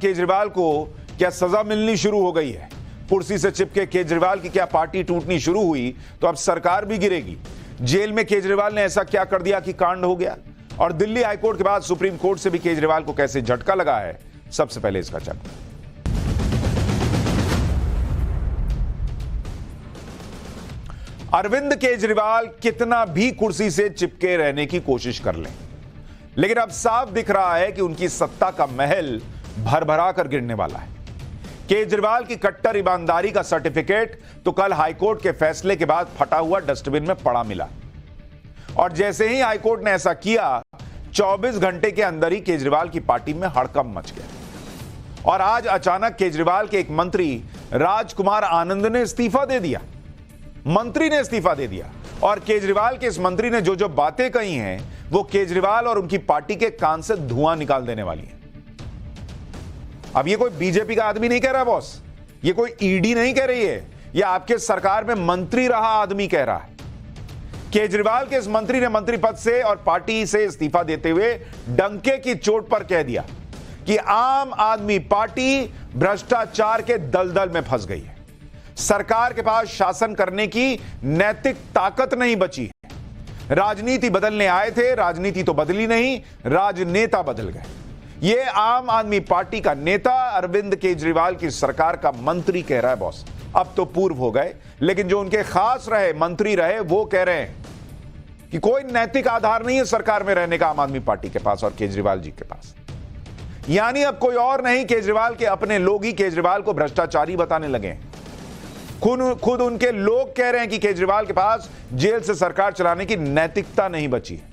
केजरीवाल को क्या सजा मिलनी शुरू हो गई है? कुर्सी से चिपके केजरीवाल की क्या पार्टी टूटनी शुरू हुई तो अब सरकार भी गिरेगी? जेल में केजरीवाल ने ऐसा क्या कर दिया कि कांड हो गया? और दिल्ली हाईकोर्ट के बाद सुप्रीम कोर्ट से भी केजरीवाल को कैसे झटका लगा है, सबसे पहले इसका चर्चा। अरविंद केजरीवाल कितना भी कुर्सी से चिपके रहने की कोशिश कर लें, लेकिन अब साफ दिख रहा है कि उनकी सत्ता का महल भरभरा कर गिरने वाला है। केजरीवाल की कट्टर ईमानदारी का सर्टिफिकेट तो कल हाईकोर्ट के फैसले के बाद फटा हुआ डस्टबिन में पड़ा मिला, और जैसे ही हाईकोर्ट ने ऐसा किया 24 घंटे के अंदर ही केजरीवाल की पार्टी में हड़कंप मच गया। और आज अचानक केजरीवाल के एक मंत्री राजकुमार आनंद ने इस्तीफा दे दिया। मंत्री ने इस्तीफा दे दिया, और केजरीवाल के इस मंत्री ने जो जो बातें कही हैं वो केजरीवाल और उनकी पार्टी के कान से धुआं निकाल देने वाली है। अब ये कोई बीजेपी का आदमी नहीं कह रहा बॉस, ये कोई ईडी नहीं कह रही है, ये आपके सरकार में मंत्री रहा आदमी कह रहा है। केजरीवाल के इस मंत्री ने मंत्री पद से और पार्टी से इस्तीफा देते हुए डंके की चोट पर कह दिया कि आम आदमी पार्टी भ्रष्टाचार के दलदल में फंस गई है। सरकार के पास शासन करने की नैतिक ताकत नहीं बची है। राजनीति बदलने आए थे, राजनीति तो बदली नहीं, राजनेता बदल गए। ये आम आदमी पार्टी का नेता अरविंद केजरीवाल की सरकार का मंत्री कह रहा है बॉस। अब तो पूर्व हो गए, लेकिन जो उनके खास रहे, मंत्री रहे, वो कह रहे हैं कि कोई नैतिक आधार नहीं है सरकार में रहने का आम आदमी पार्टी के पास और केजरीवाल जी के पास। यानी अब कोई और नहीं, केजरीवाल के अपने लोग ही केजरीवाल को भ्रष्टाचारी बताने लगे। खुद उनके लोग कह रहे हैं कि केजरीवाल के पास जेल से सरकार चलाने की नैतिकता नहीं बची है।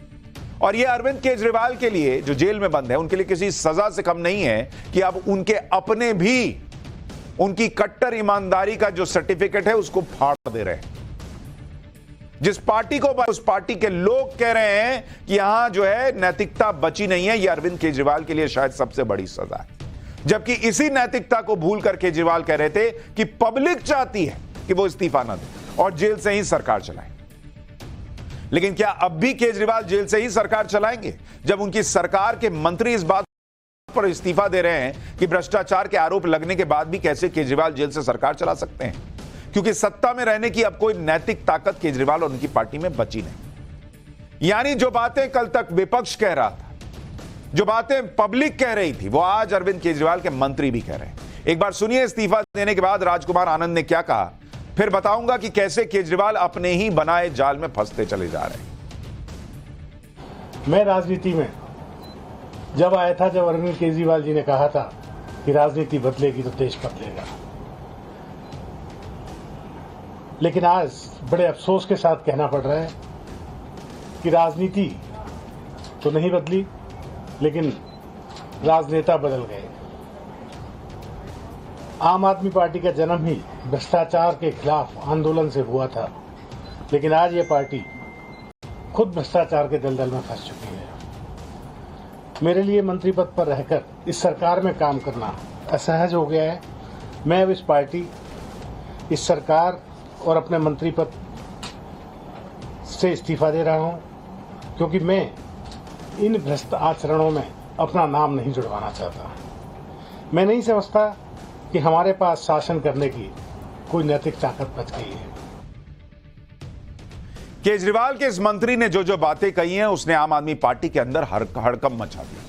और यह अरविंद केजरीवाल के लिए, जो जेल में बंद है, उनके लिए किसी सजा से कम नहीं है कि अब उनके अपने भी उनकी कट्टर ईमानदारी का जो सर्टिफिकेट है उसको फाड़ दे रहे हैं। जिस पार्टी को, उस पार्टी के लोग कह रहे हैं कि यहां जो है नैतिकता बची नहीं है। यह अरविंद केजरीवाल के लिए शायद सबसे बड़ी सजा है। जबकि इसी नैतिकता को भूलकर केजरीवाल कह रहे थे कि पब्लिक चाहती है कि वो इस्तीफा ना दे और जेल से ही सरकार चलाए। लेकिन क्या अब भी केजरीवाल जेल से ही सरकार चलाएंगे, जब उनकी सरकार के मंत्री इस बात पर इस्तीफा दे रहे हैं कि भ्रष्टाचार के आरोप लगने के बाद भी कैसे केजरीवाल जेल से सरकार चला सकते हैं? क्योंकि सत्ता में रहने की अब कोई नैतिक ताकत केजरीवाल और उनकी पार्टी में बची नहीं। यानी जो बातें कल तक विपक्ष कह रहा था, जो बातें पब्लिक कह रही थी, वो आज अरविंद केजरीवाल के मंत्री भी कह रहे हैं। एक बार सुनिए इस्तीफा देने के बाद राजकुमार आनंद ने क्या कहा, फिर बताऊंगा कि कैसे केजरीवाल अपने ही बनाए जाल में फंसते चले जा रहे हैं। मैं राजनीति में जब आया था, जब अरविंद केजरीवाल जी ने कहा था कि राजनीति बदलेगी तो देश बदलेगा, लेकिन आज बड़े अफसोस के साथ कहना पड़ रहा है कि राजनीति तो नहीं बदली, लेकिन राजनेता बदल गए। आम आदमी पार्टी का जन्म ही भ्रष्टाचार के खिलाफ आंदोलन से हुआ था, लेकिन आज ये पार्टी खुद भ्रष्टाचार के दलदल में फंस चुकी है। मेरे लिए मंत्री पद पर रहकर इस सरकार में काम करना असहज हो गया है। मैं अब इस पार्टी, इस सरकार और अपने मंत्री पद से इस्तीफा दे रहा हूं, क्योंकि मैं इन भ्रष्ट आचरणों में अपना नाम नहीं जुड़वाना चाहता। मैं नहीं समझता कि हमारे पास शासन करने की कोई नैतिक ताकत बच गई है। केजरीवाल के इस मंत्री ने जो जो बातें कही हैं, उसने आम आदमी पार्टी के अंदर हड़कंप मचा दिया,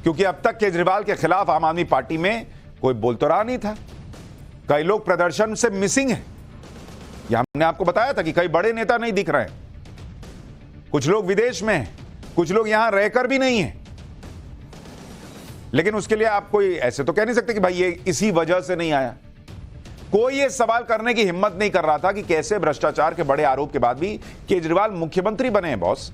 क्योंकि अब तक केजरीवाल के खिलाफ आम आदमी पार्टी में कोई बोल तो रहा नहीं था। कई लोग प्रदर्शन से मिसिंग हैं। यह हमने आपको बताया था कि कई बड़े नेता नहीं दिख रहे हैं, कुछ लोग विदेश में हैं, कुछ लोग यहां रहकर भी नहीं हैं। लेकिन उसके लिए आप कोई ऐसे तो कह नहीं सकते कि भाई ये इसी वजह से नहीं आया। कोई ये सवाल करने की हिम्मत नहीं कर रहा था कि कैसे भ्रष्टाचार के बड़े आरोप के बाद भी केजरीवाल मुख्यमंत्री बने हैं बॉस।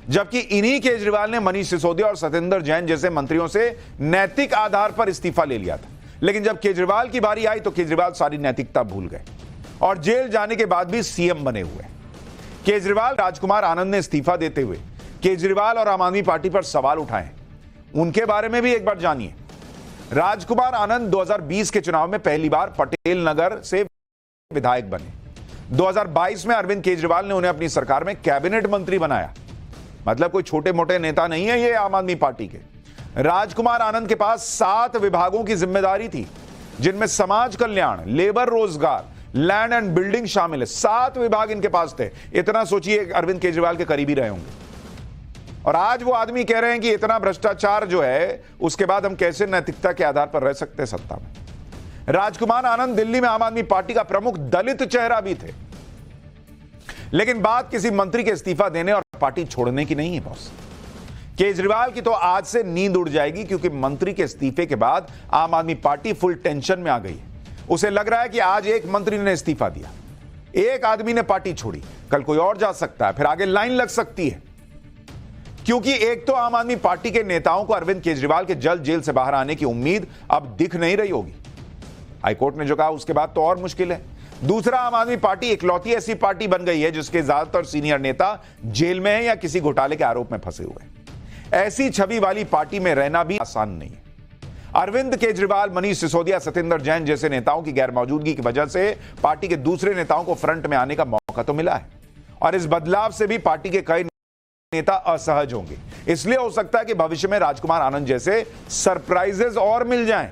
जबकि इन्हीं केजरीवाल ने मनीष सिसोदिया और सत्येंद्र जैन जैसे मंत्रियों से नैतिक आधार पर इस्तीफा ले लिया था। लेकिन जब केजरीवाल की बारी आई तो केजरीवाल सारी नैतिकता भूल गए और जेल जाने के बाद भी सीएम बने हुए। केजरीवाल, राजकुमार आनंद ने इस्तीफा देते हुए केजरीवाल और आम आदमी पार्टी पर सवाल उठाए। उनके बारे में भी एक बार जानिए। राजकुमार आनंद 2020 के चुनाव में पहली बार पटेल नगर से विधायक बने। 2022 में अरविंद केजरीवाल ने उन्हें अपनी सरकार में कैबिनेट मंत्री बनाया। मतलब कोई छोटे मोटे नेता नहीं है ये आम आदमी पार्टी के। राजकुमार आनंद के पास 7 विभागों की जिम्मेदारी थी, जिनमें समाज कल्याण, लेबर, रोजगार, लैंड एंड बिल्डिंग शामिल है। 7 विभाग इनके पास थे। इतना सोचिए अरविंद केजरीवाल के करीबी रहे होंगे। और आज वो आदमी कह रहे हैं कि इतना भ्रष्टाचार जो है, उसके बाद हम कैसे नैतिकता के आधार पर रह सकते हैं सत्ता में। राजकुमार आनंद दिल्ली में आम आदमी पार्टी का प्रमुख दलित चेहरा भी थे, लेकिन बात किसी मंत्री के इस्तीफा देने और पार्टी छोड़ने की नहीं है बॉस। केजरीवाल की तो आज से नींद उड़ जाएगी, क्योंकि मंत्री के इस्तीफे के बाद आम आदमी पार्टी फुल टेंशन में आ गई है। उसे लग रहा है कि आज एक मंत्री ने इस्तीफा दिया, एक आदमी ने पार्टी छोड़ी, कल कोई और जा सकता है, फिर आगे लाइन लग सकती है। क्योंकि एक तो आम आदमी पार्टी के नेताओं को अरविंद केजरीवाल के जल्द जेल से बाहर आने की उम्मीद अब दिख नहीं रही होगी। हाईकोर्ट ने जो कहा उसके बाद तो और मुश्किल है। दूसरा, आम आदमी पार्टी इकलौती ऐसी पार्टी बन गई है जिसके ज्यादातर सीनियर नेता जेल में हैं या किसी घोटाले के आरोप में फंसे हुए हैं। ऐसी छवि वाली पार्टी में रहना भी आसान नहीं है। अरविंद केजरीवाल, मनीष सिसोदिया, सत्येंद्र जैन जैसे नेताओं की गैर मौजूदगी की वजह से पार्टी के दूसरे नेताओं को फ्रंट में आने का मौका तो मिला है, और इस बदलाव से भी पार्टी के कई नेता असहज होंगे। इसलिए हो सकता है कि भविष्य में राजकुमार आनंद जैसे सरप्राइजेस और मिल जाएं।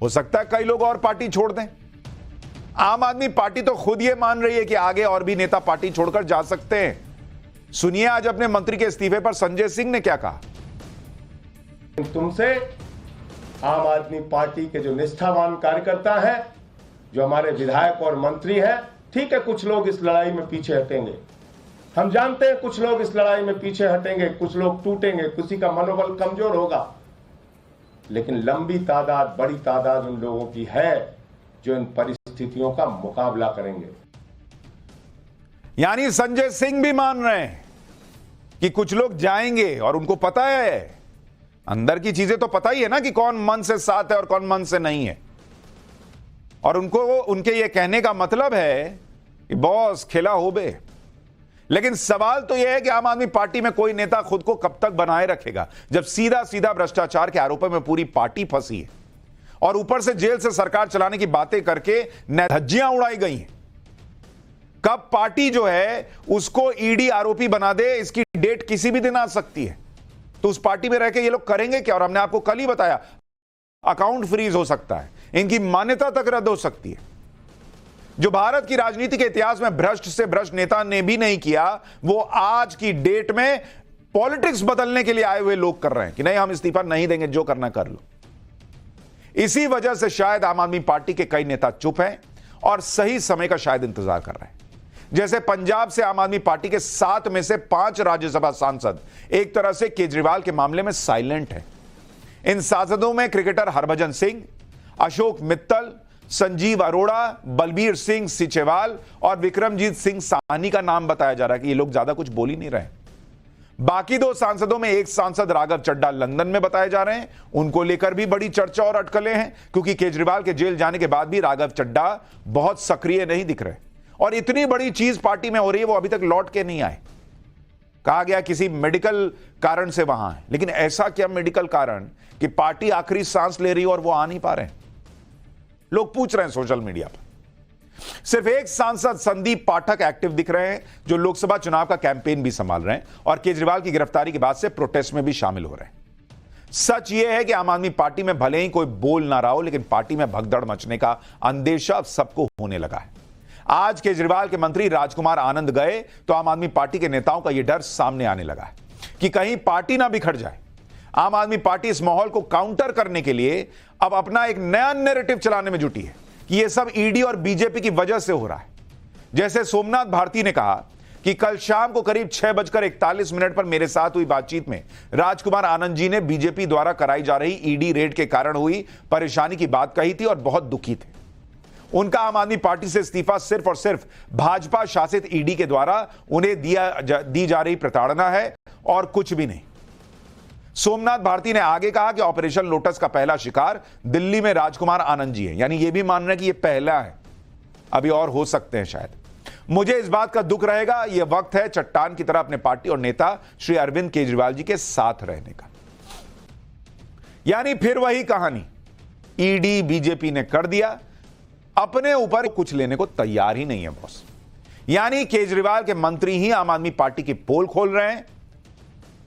हो सकता है कई लोग और पार्टी छोड़ दें। आम आदमी पार्टी तो खुद यह मान रही है कि आगे और भी नेता पार्टी छोड़कर जा सकते हैं। सुनिए आज अपने मंत्री के इस्तीफे पर संजय सिंह ने क्या कहा। तुमसे आम आदमी पार्टी के जो निष्ठावान कार्यकर्ता हैं, जो हमारे विधायक और मंत्री हैं, ठीक है, कुछ लोग इस लड़ाई में पीछे हटेंगे। हम जानते हैं कुछ लोग इस लड़ाई में पीछे हटेंगे, कुछ लोग टूटेंगे, किसी का मनोबल कमजोर होगा, लेकिन लंबी तादाद, बड़ी तादाद उन लोगों की है जो इन परिस्थितियों का मुकाबला करेंगे। यानी संजय सिंह भी मान रहे हैं कि कुछ लोग जाएंगे, और उनको पता है, अंदर की चीजें तो पता ही है ना कि कौन मन से साथ है और कौन मन से नहीं है। और उनको उनके ये कहने का मतलब है कि बॉस खेला हो बे। लेकिन सवाल तो यह है कि आम आदमी पार्टी में कोई नेता खुद को कब तक बनाए रखेगा, जब सीधा सीधा भ्रष्टाचार के आरोपों में पूरी पार्टी फंसी है और ऊपर से जेल से सरकार चलाने की बातें करके धज्जियां उड़ाई गई हैं। कब पार्टी जो है उसको ईडी आरोपी बना दे, इसकी डेट किसी भी दिन आ सकती है। तो उस पार्टी में रह के ये लोग करेंगे क्या? और हमने आपको कल ही बताया, अकाउंट फ्रीज हो सकता है, इनकी मान्यता तक रद्द हो सकती है। जो भारत की राजनीति के इतिहास में भ्रष्ट से भ्रष्ट नेता ने भी नहीं किया, वो आज की डेट में पॉलिटिक्स बदलने के लिए आए हुए लोग कर रहे हैं कि नहीं, हम इस्तीफा नहीं देंगे, जो करना कर लो। इसी वजह से शायद आम आदमी पार्टी के कई नेता चुप हैं और सही समय का शायद इंतजार कर रहे हैं। जैसे पंजाब से आम आदमी पार्टी के 7 में से 5 राज्यसभा सांसद एक तरह से केजरीवाल के मामले में साइलेंट हैं। इन सांसदों में क्रिकेटर हरभजन सिंह, अशोक मित्तल, संजीव अरोड़ा, बलबीर सिंह सीचेवाल और विक्रमजीत सिंह साहनी का नाम बताया जा रहा है कि ये लोग ज्यादा कुछ बोल ही नहीं रहे। बाकी 2 सांसदों में एक सांसद राघव चड्ढा लंदन में बताए जा रहे हैं। उनको लेकर भी बड़ी चर्चा और अटकलें हैं, क्योंकि केजरीवाल के जेल जाने के बाद भी राघव चड्ढा बहुत सक्रिय नहीं दिख रहे। और इतनी बड़ी चीज पार्टी में हो रही है, वो अभी तक लौट के नहीं आए। कहा गया किसी मेडिकल कारण से वहां है, लेकिन ऐसा क्या मेडिकल कारण कि पार्टी आखिरी सांस ले रही है और वो आ नहीं पा रहे हैं? लोग पूछ रहे हैं सोशल मीडिया पर। सिर्फ एक सांसद संदीप पाठक एक्टिव दिख रहे हैं, जो लोकसभा चुनाव का कैंपेन भी संभाल रहे हैं और केजरीवाल की गिरफ्तारी के बाद से प्रोटेस्ट में भी शामिल हो रहे हैं। सच यह है कि आम आदमी पार्टी में भले ही कोई बोल ना रहा हो, लेकिन पार्टी में भगदड़ मचने का अंदेशा अब सबको होने लगा है। आज केजरीवाल के मंत्री राजकुमार आनंद गए तो आम आदमी पार्टी के नेताओं का यह डर सामने आने लगा है कि कहीं पार्टी ना बिखर जाए। आम आदमी पार्टी इस माहौल को काउंटर करने के लिए अब अपना एक नया नैरेटिव चलाने में जुटी है कि यह सब ईडी और बीजेपी की वजह से हो रहा है। जैसे सोमनाथ भारती ने कहा कि कल शाम को करीब 6:41 पर मेरे साथ हुई बातचीत में राजकुमार आनंद जी ने बीजेपी द्वारा कराई जा रही ईडी रेड के कारण हुई परेशानी की बात कही थी और बहुत दुखी थे। उनका आम आदमी पार्टी से इस्तीफा सिर्फ और सिर्फ भाजपा शासित ईडी के द्वारा उन्हें दी जा रही प्रताड़ना है और कुछ भी नहीं। सोमनाथ भारती ने आगे कहा कि ऑपरेशन लोटस का पहला शिकार दिल्ली में राजकुमार आनंद जी है, यानी यह भी मान रहे हैं कि यह पहला है, अभी और हो सकते हैं शायद। मुझे इस बात का दुख रहेगा, यह वक्त है चट्टान की तरह अपने पार्टी और नेता श्री अरविंद केजरीवाल जी के साथ रहने का। यानी फिर वही कहानी, ईडी बीजेपी ने कर दिया, अपने ऊपर कुछ लेने को तैयार ही नहीं है बॉस। यानी केजरीवाल के मंत्री ही आम आदमी पार्टी की पोल खोल रहे हैं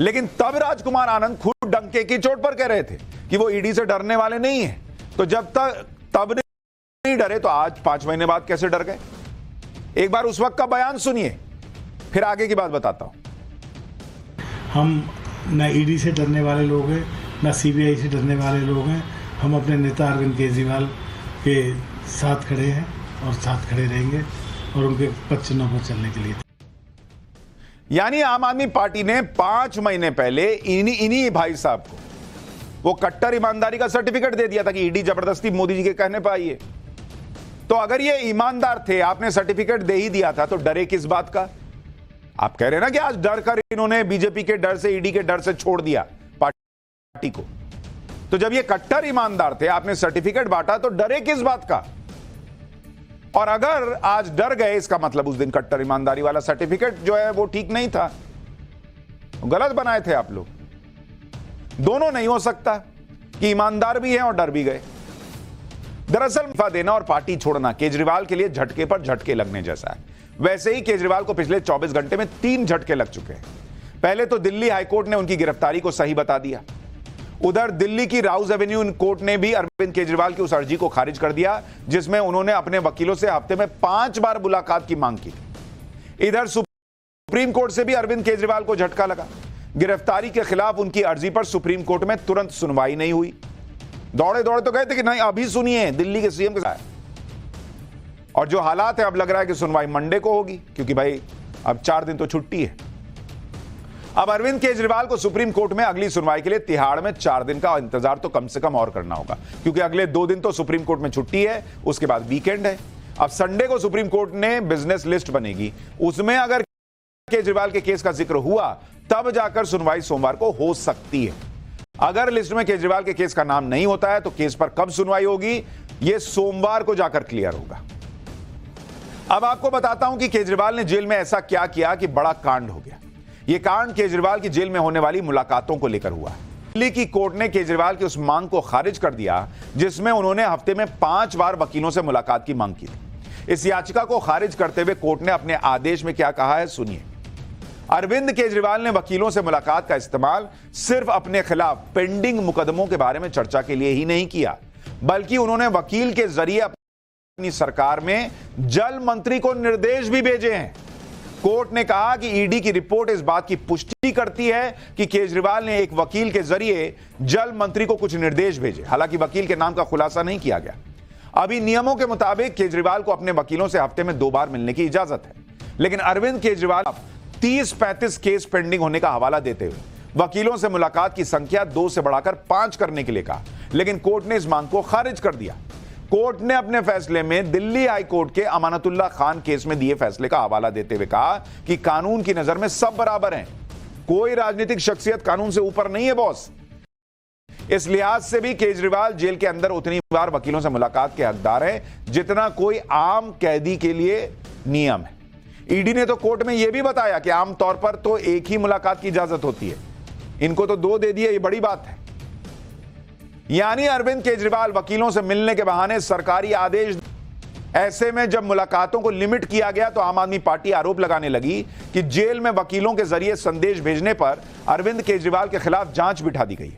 लेकिन तब राजकुमार आनंद खुद डंके की चोट पर कह रहे थे कि वो ईडी से डरने वाले नहीं है। तो जब तक तब नहीं डरे तो आज 5 महीने बाद कैसे डर गए? एक बार उस वक्त का बयान सुनिए, फिर आगे की बात बताता हूं। हम न ईडी से डरने वाले लोग हैं, न सीबीआई से डरने वाले लोग हैं। हम अपने नेता अरविंद केजरीवाल के साथ खड़े हैं और साथ खड़े रहेंगे और उनके पद चिन्हों पर चलने के लिए। यानी आम आदमी पार्टी ने 5 महीने पहले इन्हीं भाई साहब को वो कट्टर ईमानदारी का सर्टिफिकेट दे दिया था कि ईडी जबरदस्ती मोदी जी के कहने पर आई है। तो अगर ये ईमानदार थे, आपने सर्टिफिकेट दे ही दिया था, तो डरे किस बात का? आप कह रहे हैं ना कि आज डर कर इन्होंने बीजेपी के डर से, ईडी के डर से छोड़ दिया पार्टी को। तो जब ये कट्टर ईमानदार थे, आपने सर्टिफिकेट बांटा, तो डरे किस बात का? और अगर आज डर गए, इसका मतलब उस दिन कट्टर ईमानदारी वाला सर्टिफिकेट जो है वो ठीक नहीं था, गलत बनाए थे आप लोग। दोनों नहीं हो सकता कि ईमानदार भी हैं और डर भी गए। दरअसल इस्तीफा देना और पार्टी छोड़ना केजरीवाल के लिए झटके पर झटके लगने जैसा है। वैसे ही केजरीवाल को पिछले 24 घंटे में 3 झटके लग चुके हैं। पहले तो दिल्ली हाईकोर्ट ने उनकी गिरफ्तारी को सही बता दिया। उधर दिल्ली की राउज एवेन्यू कोर्ट ने भी अरविंद केजरीवाल की उस अर्जी को खारिज कर दिया जिसमें उन्होंने अपने वकीलों से हफ्ते में 5 बार मुलाकात की मांग की। इधर सुप्रीम कोर्ट से भी अरविंद केजरीवाल को झटका लगा। गिरफ्तारी के खिलाफ उनकी अर्जी पर सुप्रीम कोर्ट में तुरंत सुनवाई नहीं हुई। दौड़े दौड़े तो गए थे कि नहीं अभी सुनिए दिल्ली के सीएम के साथ, और जो हालात है अब लग रहा है कि सुनवाई मंडे को होगी, क्योंकि भाई अब 4 दिन तो छुट्टी है। अब अरविंद केजरीवाल को सुप्रीम कोर्ट में अगली सुनवाई के लिए तिहाड़ में 4 दिन का इंतजार तो कम से कम और करना होगा, क्योंकि अगले 2 दिन तो सुप्रीम कोर्ट में छुट्टी है, उसके बाद वीकेंड है। अब संडे को सुप्रीम कोर्ट ने बिजनेस लिस्ट बनेगी, उसमें अगर केजरीवाल के केस का जिक्र हुआ तब जाकर सुनवाई सोमवार को हो सकती है। अगर लिस्ट में केजरीवाल के केस का नाम नहीं होता है तो केस पर कब सुनवाई होगी, यह सोमवार को जाकर क्लियर होगा। अब आपको बताता हूं कि केजरीवाल ने जेल में ऐसा क्या किया कि बड़ा कांड हो गया। यह कांड केजरीवाल की जेल में होने वाली मुलाकातों को लेकर हुआ है। दिल्ली की कोर्ट ने केजरीवाल की उस मांग को खारिज कर दिया जिसमें उन्होंने हफ्ते में 5 बार वकीलों से मुलाकात की मांग की थी। इस याचिका को खारिज करते हुए कोर्ट ने अपने आदेश में क्या कहा है, सुनिए। अरविंद केजरीवाल ने वकीलों से मुलाकात का इस्तेमाल सिर्फ अपने खिलाफ पेंडिंग मुकदमों के बारे में चर्चा के लिए ही नहीं किया, बल्कि उन्होंने वकील के जरिए अपनी सरकार में जल मंत्री को निर्देश भी भेजे हैं। कोर्ट ने कहा कि ईडी की रिपोर्ट इस बात की पुष्टि करती है कि केजरीवाल ने एक वकील के जरिए जल मंत्री को कुछ निर्देश भेजे। हालांकि वकील के नाम का खुलासा नहीं किया गया। अभी नियमों के मुताबिक केजरीवाल को अपने वकीलों से हफ्ते में 2 बार मिलने की इजाजत है, लेकिन अरविंद केजरीवाल 30-35 केस पेंडिंग होने का हवाला देते हुए वकीलों से मुलाकात की संख्या 2 से बढ़ाकर 5 करने के लिए कहा, लेकिन कोर्ट ने इस मांग को खारिज कर दिया। कोर्ट ने अपने फैसले में दिल्ली हाई कोर्ट के अमानतुल्लाह खान केस में दिए फैसले का हवाला देते हुए कहा कि कानून की नजर में सब बराबर हैं, कोई राजनीतिक शख्सियत कानून से ऊपर नहीं है बॉस। इस लिहाज से भी केजरीवाल जेल के अंदर उतनी बार वकीलों से मुलाकात के हकदार हैं जितना कोई आम कैदी के लिए नियम है। ईडी ने तो कोर्ट में यह भी बताया कि आमतौर पर तो एक ही मुलाकात की इजाजत होती है, इनको तो 2 दे दिए, ये बड़ी बात है। यानी अरविंद केजरीवाल वकीलों से मिलने के बहाने सरकारी आदेश। ऐसे में जब मुलाकातों को लिमिट किया गया तो आम आदमी पार्टी आरोप लगाने लगी कि जेल में वकीलों के जरिए संदेश भेजने पर अरविंद केजरीवाल के खिलाफ जांच बिठा दी गई।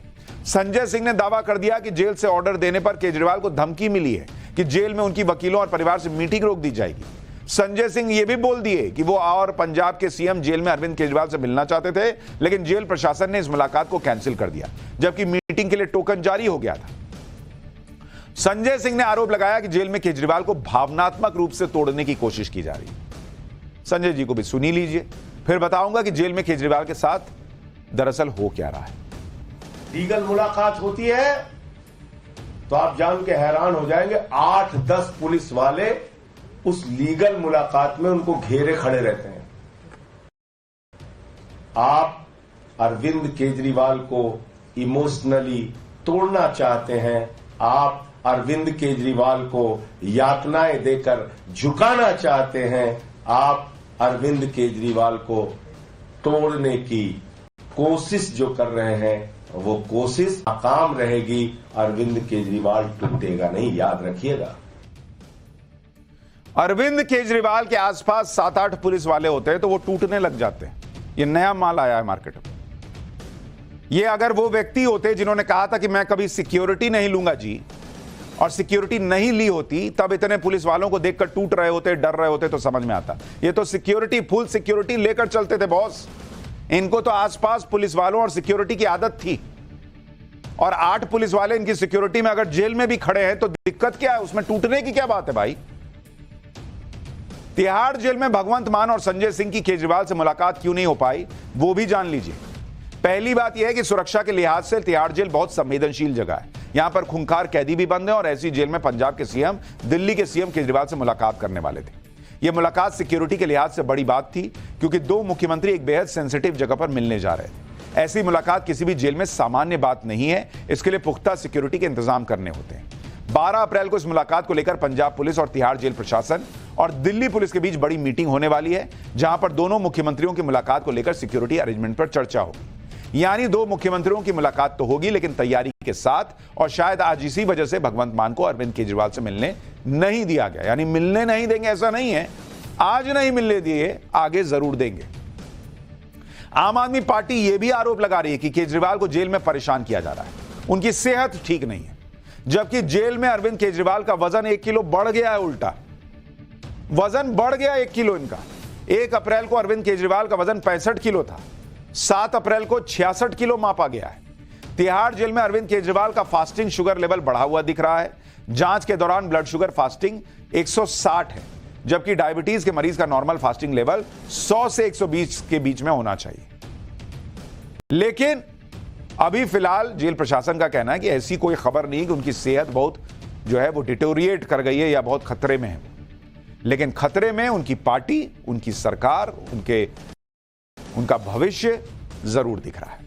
संजय सिंह ने दावा कर दिया कि जेल से ऑर्डर देने पर केजरीवाल को धमकी मिली है कि जेल में उनकी वकीलों और परिवार से मीटिंग रोक दी जाएगी। संजय सिंह ये भी बोल दिए कि वो और पंजाब के सीएम जेल में अरविंद केजरीवाल से मिलना चाहते थे, लेकिन जेल प्रशासन ने इस मुलाकात को कैंसिल कर दिया, जबकि मीटिंग के लिए टोकन जारी हो गया था। संजय सिंह ने आरोप लगाया कि जेल में केजरीवाल को भावनात्मक रूप से तोड़ने की कोशिश की जा रही है। संजय जी को भी सुनी लीजिए, फिर बताऊंगा कि जेल में केजरीवाल के साथ दरअसल हो क्या रहा है। लीगल मुलाकात होती है तो आप जान के हैरान हो जाएंगे, 8-10 पुलिस वाले उस लीगल मुलाकात में उनको घेरे खड़े रहते हैं। आप अरविंद केजरीवाल को इमोशनली तोड़ना चाहते हैं, आप अरविंद केजरीवाल को यातनाएं देकर झुकाना चाहते हैं, आप अरविंद केजरीवाल को तोड़ने की कोशिश जो कर रहे हैं वो कोशिश नाकाम रहेगी। अरविंद केजरीवाल टूटेगा नहीं, याद रखिएगा। अरविंद केजरीवाल के आसपास 7-8 पुलिस वाले होते हैं तो वो टूटने लग जाते हैं। ये नया माल आया है मार्केट में। ये अगर वो व्यक्ति होते जिन्होंने कहा था कि मैं कभी सिक्योरिटी नहीं लूंगा जी, और सिक्योरिटी नहीं ली होती, तब इतने पुलिस वालों को देखकर टूट रहे होते, डर रहे होते तो समझ में आता। ये तो सिक्योरिटी, फुल सिक्योरिटी लेकर चलते थे बॉस। इनको तो आसपास पुलिस वालों और सिक्योरिटी की आदत थी, और 8 पुलिस वाले इनकी सिक्योरिटी में अगर जेल में भी खड़े हैं तो दिक्कत क्या है? उसमें टूटने की क्या बात है भाई? तिहाड़ जेल में भगवंत मान और संजय सिंह की केजरीवाल से मुलाकात क्यों नहीं हो पाई, वो भी जान लीजिए। पहली बात यह है कि सुरक्षा के लिहाज से तिहाड़ जेल बहुत संवेदनशील जगह है। यहां पर खूंखार कैदी भी बंद हैं, और ऐसी जेल में पंजाब के सीएम, दिल्ली के सीएम केजरीवाल से मुलाकात करने वाले थे। यह मुलाकात सिक्योरिटी के लिहाज से बड़ी बात थी, क्योंकि 2 मुख्यमंत्री एक बेहद सेंसिटिव जगह पर मिलने जा रहे थे। ऐसी मुलाकात किसी भी जेल में सामान्य बात नहीं है, इसके लिए पुख्ता सिक्योरिटी के इंतजाम करने होते हैं। 12 अप्रैल को इस मुलाकात को लेकर पंजाब पुलिस और तिहाड़ जेल प्रशासन और दिल्ली पुलिस के बीच बड़ी मीटिंग होने वाली है, जहां पर दोनों मुख्यमंत्रियों की मुलाकात को लेकर सिक्योरिटी अरेंजमेंट पर चर्चा होगी। यानी 2 मुख्यमंत्रियों की मुलाकात तो होगी, लेकिन तैयारी के साथ, और शायद आज इसी वजह से भगवंत मान को अरविंद केजरीवाल से मिलने नहीं दिया गया। यानी मिलने नहीं देंगे ऐसा नहीं है, आज नहीं मिलने दिए, आगे जरूर देंगे। आम आदमी पार्टी यह भी आरोप लगा रही है कि केजरीवाल को जेल में परेशान किया जा रहा है, उनकी सेहत ठीक नहीं है, जबकि जेल में अरविंद केजरीवाल का वजन 1 किलो बढ़ गया है। उल्टा वजन बढ़ गया 1 किलो इनका। 1 अप्रैल को अरविंद केजरीवाल का वजन 65 किलो था, 7 अप्रैल को 66 किलो मापा गया है। तिहाड़ जेल में अरविंद केजरीवाल का फास्टिंग शुगर लेवल बढ़ा हुआ दिख रहा है। जांच के दौरान ब्लड शुगर फास्टिंग 160 है, जबकि डायबिटीज के मरीज का नॉर्मल फास्टिंग लेवल 100 से 120 के बीच में होना चाहिए। लेकिन अभी फिलहाल जेल प्रशासन का कहना है कि ऐसी कोई खबर नहीं कि उनकी सेहत बहुत जो है वो डिटोरिएट कर गई है या बहुत खतरे में है। लेकिन खतरे में उनकी पार्टी, उनकी सरकार, उनका भविष्य जरूर दिख रहा है।